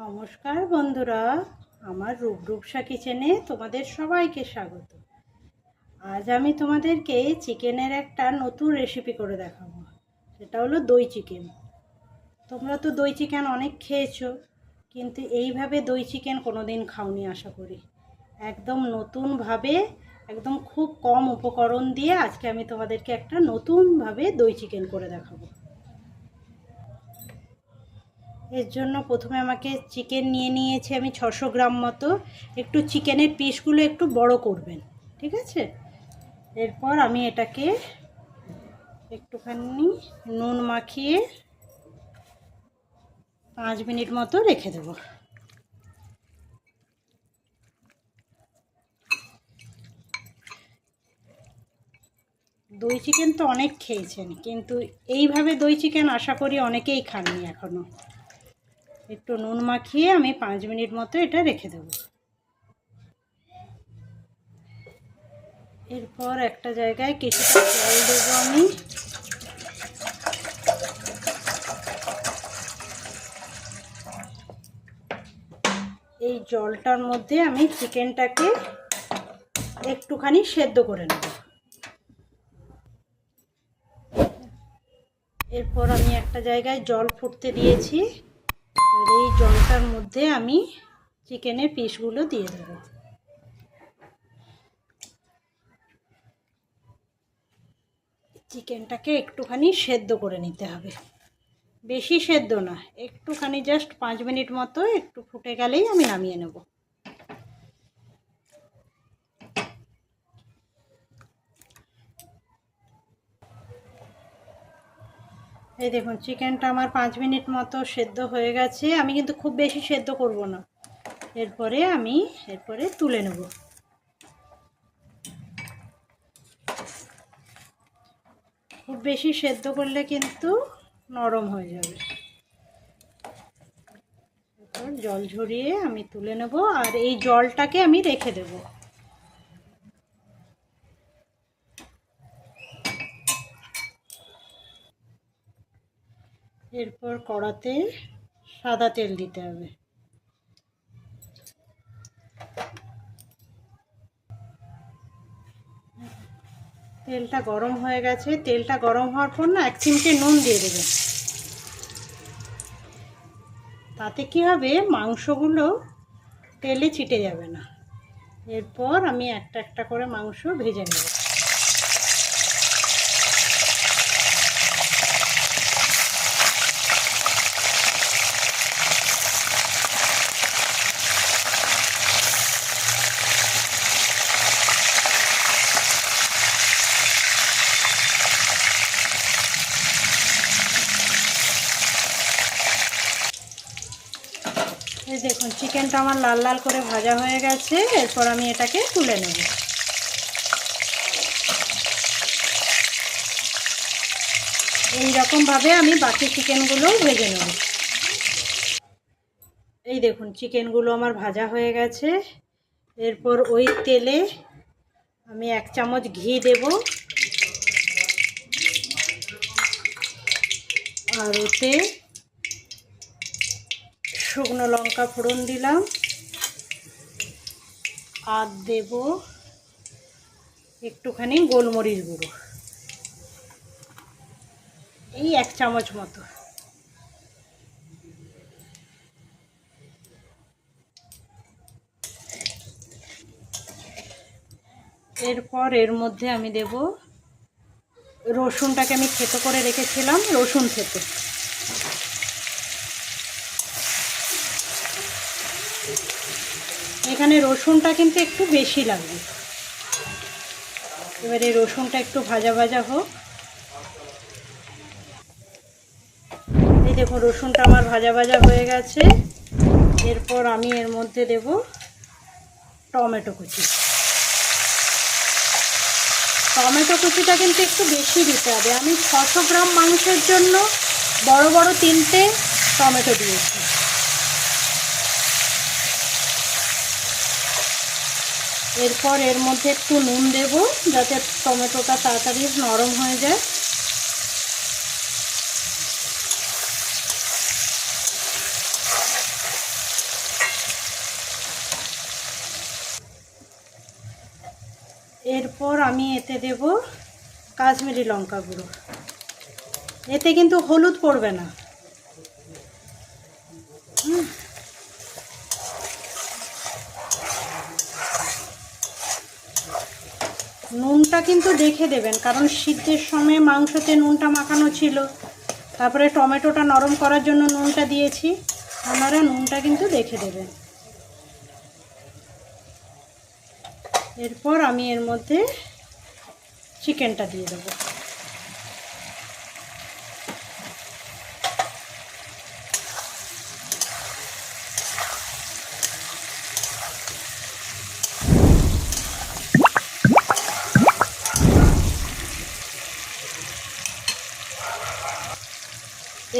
নমস্কার বন্ধুরা, আমার রূপসা কিচেনে তোমাদের সবাইকে স্বাগত। আজ আমি তোমাদেরকে চিকেনের একটা নতুন রেসিপি করে দেখাবো। সেটা হলো দই চিকেন। তোমরা তো দই চিকেন অনেক খেয়েছো, কিন্তু এইভাবে দই চিকেন কোনোদিন খাওনি আশা করি। একদম নতুনভাবে, একদম খুব কম উপকরণ দিয়ে আজকে আমি তোমাদেরকে একটা নতুনভাবে দই চিকেন করে দেখাবো। এর জন্য প্রথমে আমাকে চিকেন নিয়ে নিয়েছি আমি 600 গ্রাম মতো। একটু চিকেনের পিসগুলো একটু বড় করবেন, ঠিক আছে? এরপর আমি এটাকে একটুখানি নুন মাখিয়ে 5 মিনিট মতো রেখে দেব। দই চিকেন তো অনেক খেয়েছেন, কিন্তু এইভাবে দই চিকেন আশা করি অনেকেই খাননি এখনো। একটু নুন মাখিয়ে আমি 5 মিনিট মতো এটা রেখে দেব। এরপর একটা জায়গায় কিছুটা জল দেবো আমি। এই জলটার মধ্যে আমি চিকেনটাকে একটুখানি সেদ্ধ করে নেব। এরপর আমি একটা জায়গায় জল ফুটতে দিয়েছি, আর এই জলটার মধ্যে আমি চিকেনের পিসগুলো দিয়ে দেব। চিকেনটাকে একটুখানি সেদ্ধ করে নিতে হবে, বেশি সেদ্ধ না, একটুখানি জাস্ট 5 মিনিট মতো একটু ফুটে গেলেই আমি নামিয়ে নেব। এই দেখুন, চিকেনটা আমার 5 মিনিট মতো সেদ্ধ হয়ে গেছে। আমি কিন্তু খুব বেশি সেদ্ধ করব না। এরপরে তুলে নেব। খুব বেশি সেদ্ধ করলে কিন্তু নরম হয়ে যাবে। এরপর জল ঝরিয়ে আমি তুলে নেব, আর এই জলটাকে আমি রেখে দেব। এরপর কড়াতে সাদা তেল দিতে হবে। তেলটা গরম হয়ে গেছে। তেলটা গরম হওয়ার পর না 1 চিমটে নুন দিয়ে দেবেন। তাতে কি হবে, মাংসগুলো তেলে ছিটে যাবে না। এরপর আমি একটা একটা করে মাংস ভেজে নেব। এই দেখুন, চিকেনটা আমার লাল লাল করে ভাজা হয়ে গেছে। এরপর আমি এটাকে তুলে নেব। এই রকমভাবে আমি বাকি চিকেনগুলোও ভেজে নেব। এই দেখুন, চিকেনগুলো আমার ভাজা হয়ে গেছে। এরপর ওই তেলে আমি 1 চামচ ঘি দেব, আর ওতে শুকনো লঙ্কা ফোড়ন দিলাম, আর দেব একটুখানি গোলমরিচ গুঁড়ো, এই 1 চামচ মতো। এরপর এর মধ্যে আমি দেব রসুনটাকে আমি থেতো করে রেখেছিলাম, রসুন থেতো। এখানে রসুনটা কিন্তু একটু বেশি লাগবে। এবারে রসুনটা একটু ভাজা ভাজা হোক। এই দেখুন রসুনটা আমার ভাজা ভাজা হয়ে গেছে। এরপর আমি এর মধ্যে দেব টমেটো কুচি। টমেটো কুচিটা কিন্তু একটু বেশি দিতে হবে। আমি 600 গ্রাম মাংসের জন্য বড় বড় 3টে টমেটো দিয়েছি। এরপর এর মধ্যে একটু নুন দেব যাতে টমেটোটা তাড়াতাড়ি নরম হয়ে যায়। এরপর আমি এতে দেব কাশ্মীরি লঙ্কা গুঁড়ো। এতে কিন্তু হলুদ পড়বে না। নুনটা কিন্তু দেখে দেবেন, কারণ সিদ্ধের সময় মাংসতে নুনটা মাখানো ছিল, তারপরে টমেটোটা নরম করার জন্য নুনটা দিয়েছি। আপনারা নুনটা কিন্তু দেখে দেবেন। এরপর আমি এর মধ্যে চিকেনটা দিয়ে দেব।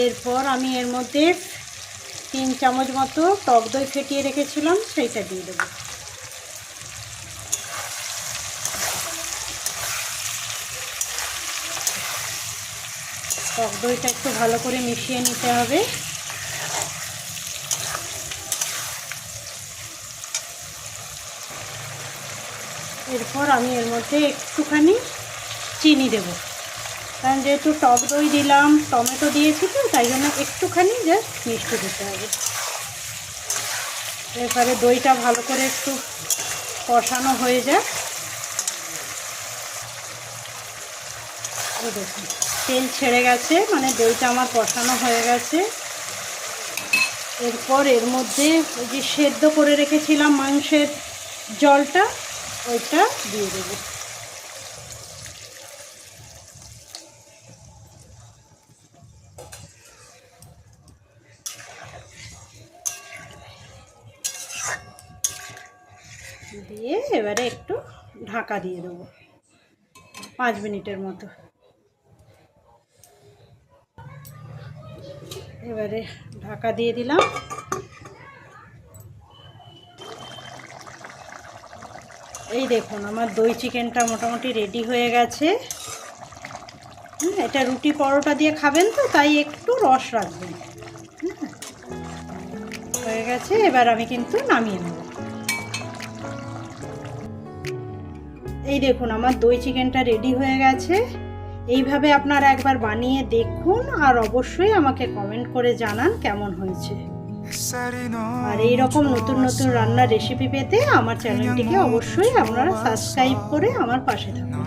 এরপর আমি এর মধ্যে 3 চামচ মতো টক দই ফেটিয়ে রেখেছিলাম, সেইটা দিয়ে দেবো। টক দইটা একটু ভালো করে মিশিয়ে নিতে হবে। এরপর আমি এর মধ্যে একটুখানি চিনি দেব, কারণ যেহেতু টক দই দিলাম, টমেটো দিয়েছি তো, তাই জন্য একটুখানি জাস্ট মিষ্টি দিতে হবে। এরপরে দইটা ভালো করে একটু কষানো হয়ে যায়। দেখুন তেল ছেড়ে গেছে, মানে দইটা আমার কষানো হয়ে গেছে। এরপর এর মধ্যে ওই যে সেদ্ধ করে রেখেছিলাম মাংসের জলটা, ওইটা দিয়ে দেবো। দিয়ে এবারে একটু ঢাকা দিয়ে দেবো 5 মিনিটের মতো। এবারে ঢাকা দিয়ে দিলাম। এই দেখুন আমার দই চিকেনটা মোটামুটি রেডি হয়ে গেছে। এটা রুটি পরোটা দিয়ে খাবেন তো, তাই একটু রস রাখবেন। হয়ে গেছে, এবার আমি কিন্তু নামিয়ে নেব। এই দেখুন আমার দই চিকেনটা রেডি হয়ে গেছে। এইভাবে আপনারা একবার বানিয়ে দেখুন, আর অবশ্যই আমাকে কমেন্ট করে জানান কেমন হয়েছে। আর এই রকম নতুন নতুন রান্নার রেসিপি পেতে আমার চ্যানেলটিকে অবশ্যই আপনারা সাবস্ক্রাইব করে আমার পাশে থাকুন।